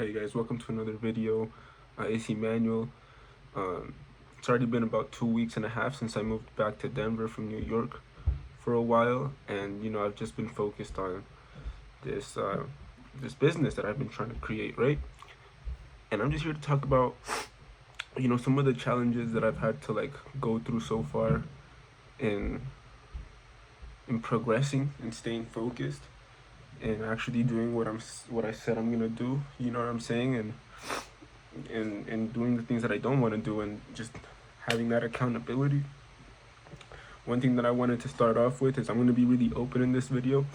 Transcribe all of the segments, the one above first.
Hey guys, welcome to another video. It's Emmanuel. It's already been about 2 weeks and a half since I moved back to Denver from New York for a while, and I've just been focused on this this business that I've been trying to create, right? And I'm just here to talk about some of the challenges that I've had to like go through so far in progressing and staying focused and actually doing what I said I'm gonna do. You know what I'm saying? And doing the things that I don't want to do and just having that accountability. One thing that I wanted to start off with is I'm gonna be really open in this video.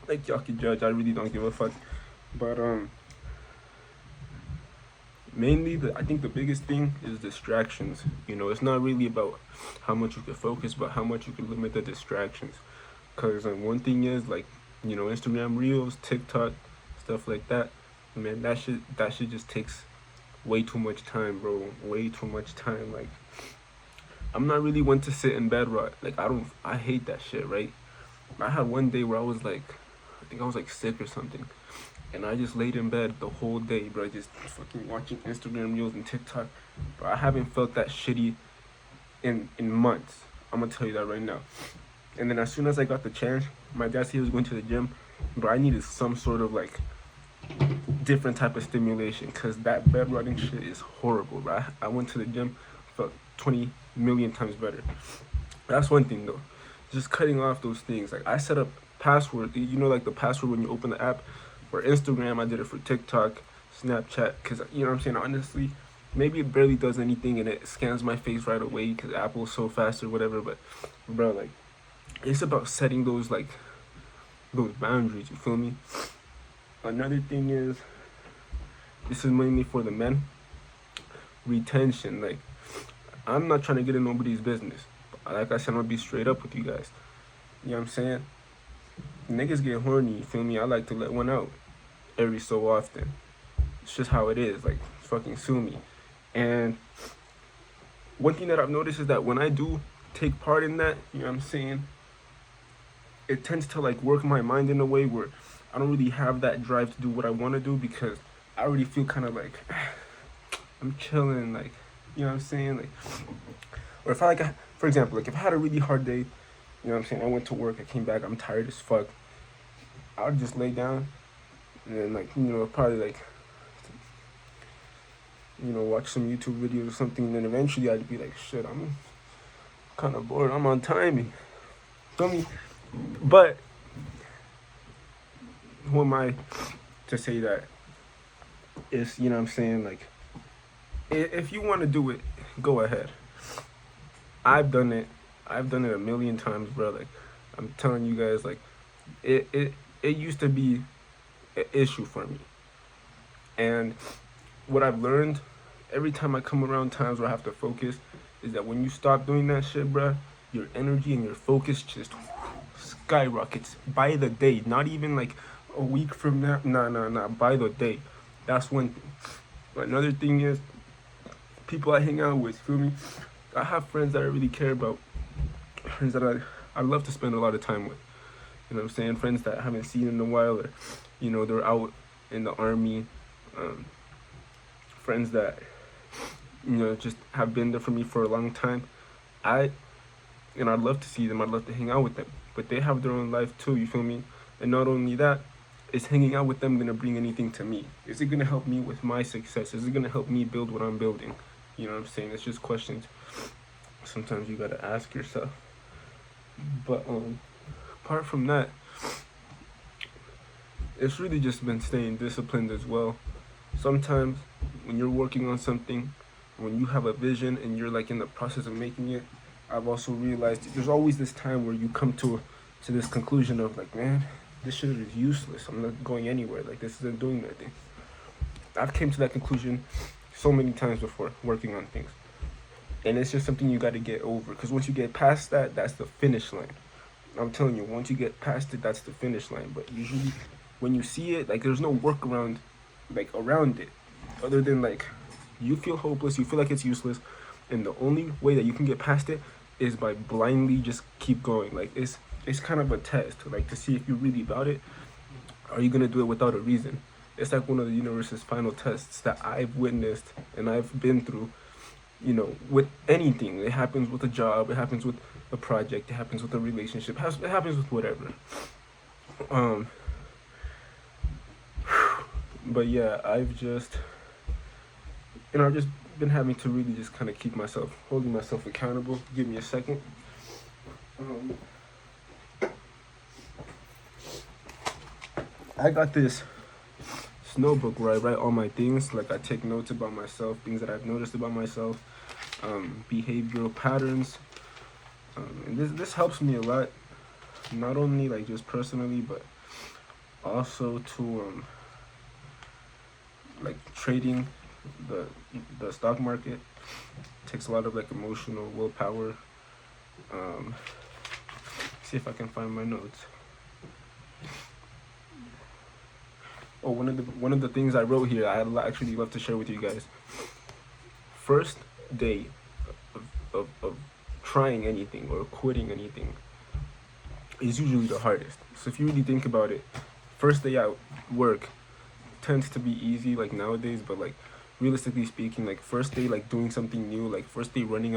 Like y'all can judge, I really don't give a fuck. But mainly I think the biggest thing is distractions. It's not really about how much you can focus, but how much you can limit the distractions. Cause one thing is like, Instagram Reels, TikTok, stuff like that. Man, that shit just takes way too much time, bro. Way too much time. Like, I'm not really one to sit in bed, right? Like, I hate that shit, right? I had one day where I think I was like sick or something. And I just laid in bed the whole day, bro. Just fucking watching Instagram Reels and TikTok. But I haven't felt that shitty in months. I'm gonna tell you that right now. And then as soon as I got the chance, my dad said he was going to the gym, but I needed some sort of like different type of stimulation because that bed rotting shit is horrible, bro. I went to the gym, felt 20 million times better. That's one thing though. Just cutting off those things. Like I set up password, like the password when you open the app for Instagram. I did it for TikTok, Snapchat, because you know what I'm saying. Honestly, maybe it barely does anything and it scans my face right away because Apple's so fast or whatever. But bro, like it's about setting those boundaries. You feel me? Another thing is, this is mainly for the men. Retention. Like, I'm not trying to get in nobody's business. Like I said, I'm gonna be straight up with you guys. You know what I'm saying? Niggas get horny. You feel me? I like to let one out every so often. It's just how it is. Like, fucking sue me. And one thing that I've noticed is that when I do take part in that, you know what I'm saying, it tends to like work my mind in a way where I don't really have that drive to do what I want to do because I already feel kind of like I'm chilling, like, you know what I'm saying, like, or if I like, for example, like if I had a really hard day, you know what I'm saying, I went to work, I came back, I'm tired as fuck, I would just lay down and then like, probably like, watch some YouTube videos or something, and then eventually I'd be like, shit, I'm kind of bored, I'm on timing, feel me? But who am I to say that it's, you know what I'm saying, like, if you want to do it, go ahead. I've done it. I've done it a million times, bro. Like, I'm telling you guys, like, it used to be an issue for me. And what I've learned every time I come around times where I have to focus is that when you stop doing that shit, bro, your energy and your focus just skyrockets by the day. Not even like a week from now. Nah. By the day. That's one thing. Another thing is people I hang out with. Feel me? I have friends that I really care about. Friends that I love to spend a lot of time with. You know what I'm saying? Friends that I haven't seen in a while, or they're out in the army. Friends that just have been there for me for a long time. I'd love to see them. I'd love to hang out with them, but they have their own life too. You feel me? And not only that, is hanging out with them gonna bring anything to me? Is it gonna help me with my success? Is it gonna help me build what I'm building? You know what I'm saying? It's just questions sometimes you gotta ask yourself. But apart from that, it's really just been staying disciplined as well. Sometimes when you're working on something, when you have a vision and you're like in the process of making it, I've also realized there's always this time where you come to this conclusion of like, man, this shit is useless. I'm not going anywhere. Like, this isn't doing nothing. I've came to that conclusion so many times before working on things. And it's just something you got to get over. Because once you get past that, that's the finish line. I'm telling you, once you get past it, that's the finish line. But usually when you see it, like, there's no workaround, like, around it. Other than, like, you feel hopeless, you feel like it's useless. And the only way that you can get past it is by blindly just keep going. Like, it's kind of a test, like, to see if you're really about it. Are you going to do it without a reason? It's like one of the universe's final tests that I've witnessed and I've been through. With anything, it happens with a job, it happens with a project, it happens with a relationship, it happens with whatever. Um, but yeah, I've just been having to really just kind of holding myself accountable. Give me a second. Um, I got this notebook where I write all my things. Like, I take notes about myself, things that I've noticed about myself, behavioral patterns, and this helps me a lot. Not only like just personally, but also to like trading the stock market. It takes a lot of like emotional willpower. See if I can find my notes. Oh, one of the things I wrote here, I'd actually love to share with you guys. First day of trying anything or quitting anything is usually the hardest. So if you really think about it, first day at work tends to be easy like nowadays, but like realistically speaking, like first day like doing something new, like first day running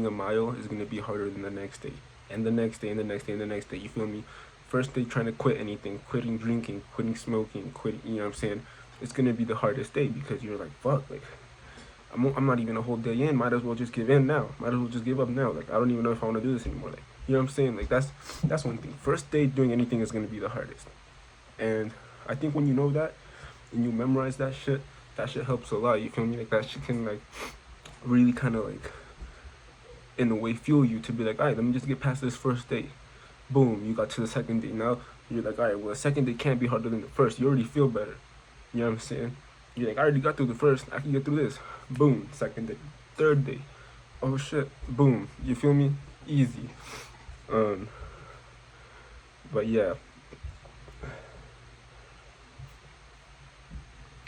a mile is gonna be harder than the next day, and the next day, and the next day, and the next day. You feel me? First day trying to quit anything, quitting drinking, quitting smoking, quitting, you know what I'm saying? It's gonna be the hardest day because you're like, fuck, like I'm not even a whole day in. Might as well just give in now. Might as well just give up now. Like, I don't even know if I want to do this anymore. Like, you know what I'm saying? Like, that's one thing. First day doing anything is gonna be the hardest, and I think when you know that and you memorize that shit helps a lot. You feel me? Like, that shit can like really kind of like in a way fuel you to be like, all right, let me just get past this first day. Boom, you got to the second day. Now you're like, all right, well, the second day can't be harder than the first. You already feel better. You know what I'm saying? You're like, I already got through the first. I can get through this. Boom, second day, third day. Oh shit, boom. You feel me? Easy. But yeah,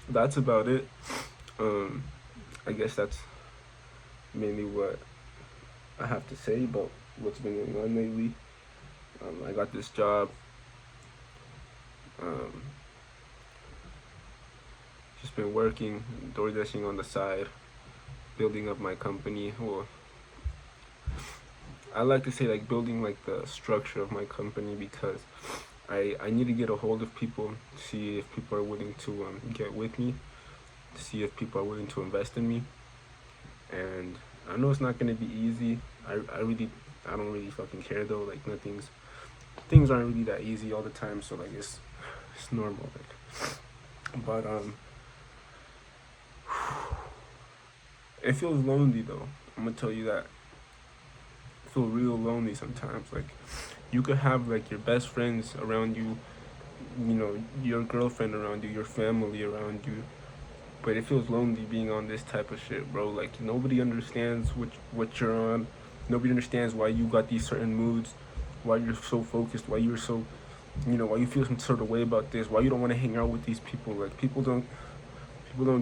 that's about it. I guess that's mainly what I have to say about what's been going on lately. I got this job. Just been working, door dashing on the side, building up my company. Well, I like to say like building like the structure of my company, because I need to get a hold of people, see if people are willing to get with me, see if people are willing to invest in me. And I know it's not gonna be easy. I don't really fucking care though. Like, things aren't really that easy all the time. So like it's normal. Like, but it feels lonely though. I'm gonna tell you that. I feel real lonely sometimes. Like, you could have like your best friends around you, your girlfriend around you, your family around you, but it feels lonely being on this type of shit, bro. Like, nobody understands what you're on. Nobody understands why you got these certain moods, why you're so focused, why you're so, why you feel some sort of way about this, why you don't want to hang out with these people. Like, people don't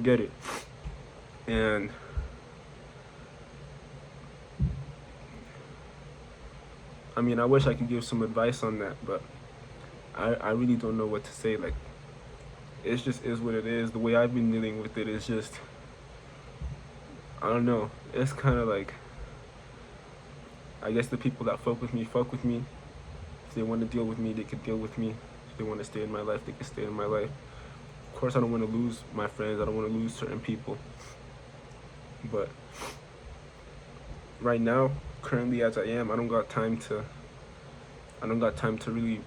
get it. And I mean, I wish I could give some advice on that, but I really don't know what to say. Like, it's just is what it is. The way I've been dealing with it is just, I don't know. It's kind of like, I guess the people that fuck with me. If they want to deal with me, they could deal with me. If they want to stay in my life, they can stay in my life. Of course, I don't want to lose my friends. I don't want to lose certain people. But right now, currently as I am, I don't got time to really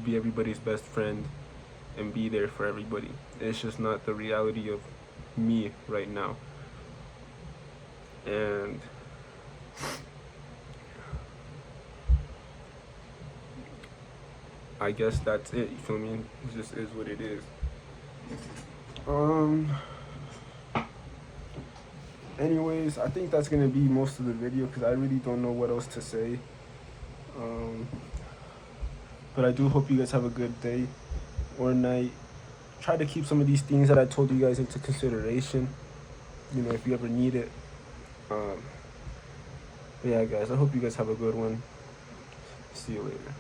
be everybody's best friend and be there for everybody. It's just not the reality of me right now. And I guess that's it. You feel me? It just is what it is. Anyways, I think that's gonna be most of the video because I really don't know what else to say. But I do hope you guys have a good day or night. Try to keep some of these things that I told you guys into consideration, if you ever need it. But yeah, guys, I hope you guys have a good one. See you later.